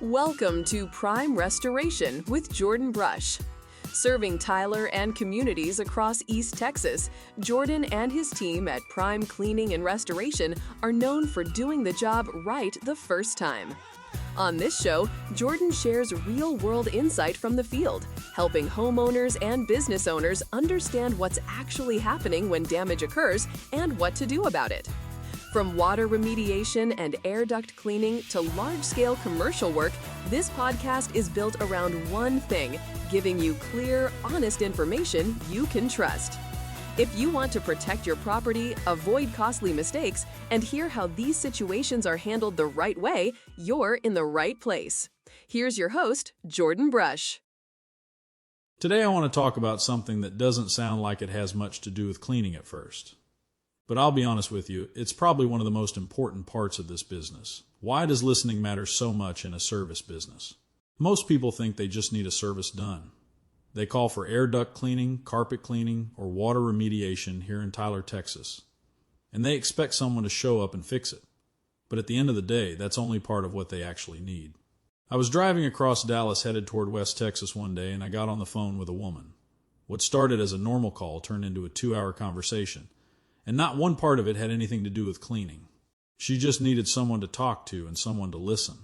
Welcome to Prime Restoration with Jordan Brush. Serving Tyler and communities across East Texas, Jordan and his team at Prime Cleaning and Restoration are known for doing the job right the first time. On this show, Jordan shares real-world insight from the field, helping homeowners and business owners understand what's actually happening when damage occurs and what to do about it. From water remediation and air duct cleaning to large-scale commercial work, this podcast is built around one thing: giving you clear, honest information you can trust. If you want to protect your property, avoid costly mistakes, and hear how these situations are handled the right way, you're in the right place. Here's your host, Jordan Brush. Today I want to talk about something that doesn't sound like it has much to do with cleaning at first. But I'll be honest with you, it's probably one of the most important parts of this business. Why does listening matter so much in a service business? Most people think they just need a service done. They call for air duct cleaning, carpet cleaning, or water remediation here in Tyler, Texas. And they expect someone to show up and fix it. But at the end of the day, that's only part of what they actually need. I was driving across Dallas headed toward West Texas one day, and I got on the phone with a woman. What started as a normal call turned into a 2-hour conversation. And not one part of it had anything to do with cleaning. She just needed someone to talk to and someone to listen.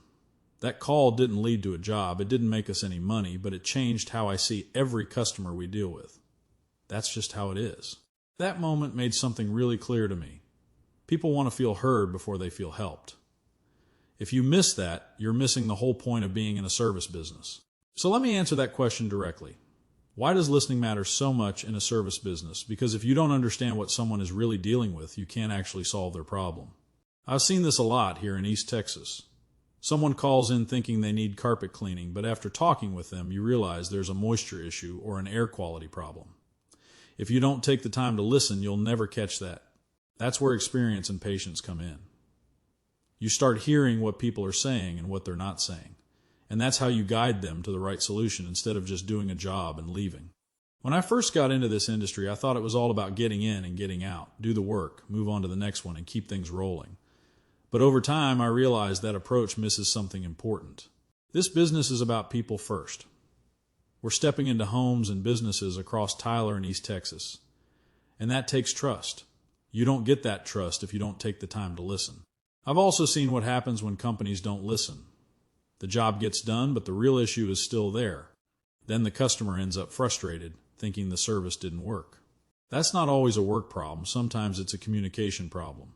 That call didn't lead to a job, it didn't make us any money, but it changed how I see every customer we deal with. That's just how it is. That moment made something really clear to me. People want to feel heard before they feel helped. If you miss that, you're missing the whole point of being in a service business. So let me answer that question directly. Why does listening matter so much in a service business? Because if you don't understand what someone is really dealing with, you can't actually solve their problem. I've seen this a lot here in East Texas. Someone calls in thinking they need carpet cleaning, but after talking with them, you realize there's a moisture issue or an air quality problem. If you don't take the time to listen, you'll never catch that. That's where experience and patience come in. You start hearing what people are saying and what they're not saying. And that's how you guide them to the right solution instead of just doing a job and leaving. When I first got into this industry, I thought it was all about getting in and getting out, do the work, move on to the next one, and keep things rolling. But over time, I realized that approach misses something important. This business is about people first. We're stepping into homes and businesses across Tyler and East Texas. And that takes trust. You don't get that trust if you don't take the time to listen. I've also seen what happens when companies don't listen. The job gets done, but the real issue is still there. Then the customer ends up frustrated, thinking the service didn't work. That's not always a work problem. Sometimes it's a communication problem.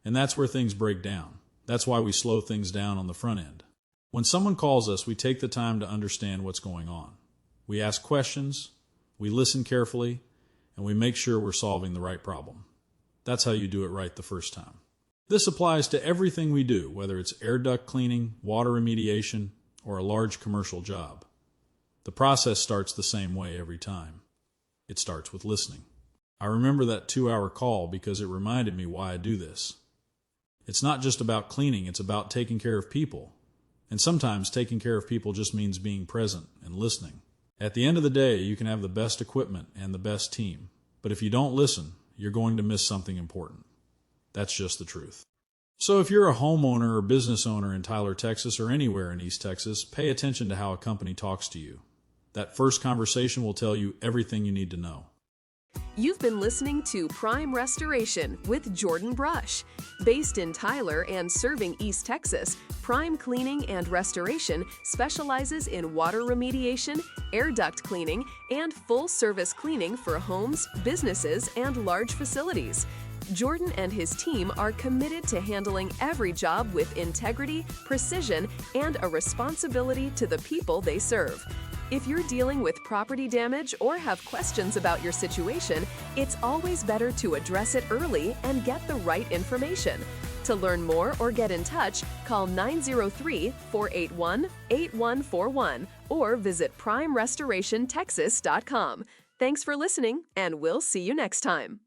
And that's where things break down. That's why we slow things down on the front end. When someone calls us, we take the time to understand what's going on. We ask questions, we listen carefully, and we make sure we're solving the right problem. That's how you do it right the first time. This applies to everything we do, whether it's air duct cleaning, water remediation, or a large commercial job. The process starts the same way every time. It starts with listening. I remember that 2-hour call because it reminded me why I do this. It's not just about cleaning, it's about taking care of people. And sometimes taking care of people just means being present and listening. At the end of the day, you can have the best equipment and the best team. But if you don't listen, you're going to miss something important. That's just the truth. So if you're a homeowner or business owner in Tyler, Texas, or anywhere in East Texas, pay attention to how a company talks to you. That first conversation will tell you everything you need to know. You've been listening to Prime Restoration with Jordan Brush. Based in Tyler and serving East Texas, Prime Cleaning and Restoration specializes in water remediation, air duct cleaning, and full-service cleaning for homes, businesses, and large facilities. Jordan and his team are committed to handling every job with integrity, precision, and a responsibility to the people they serve. If you're dealing with property damage or have questions about your situation, it's always better to address it early and get the right information. To learn more or get in touch, call 903-481-8141 or visit primerestorationtexas.com. Thanks for listening, and we'll see you next time.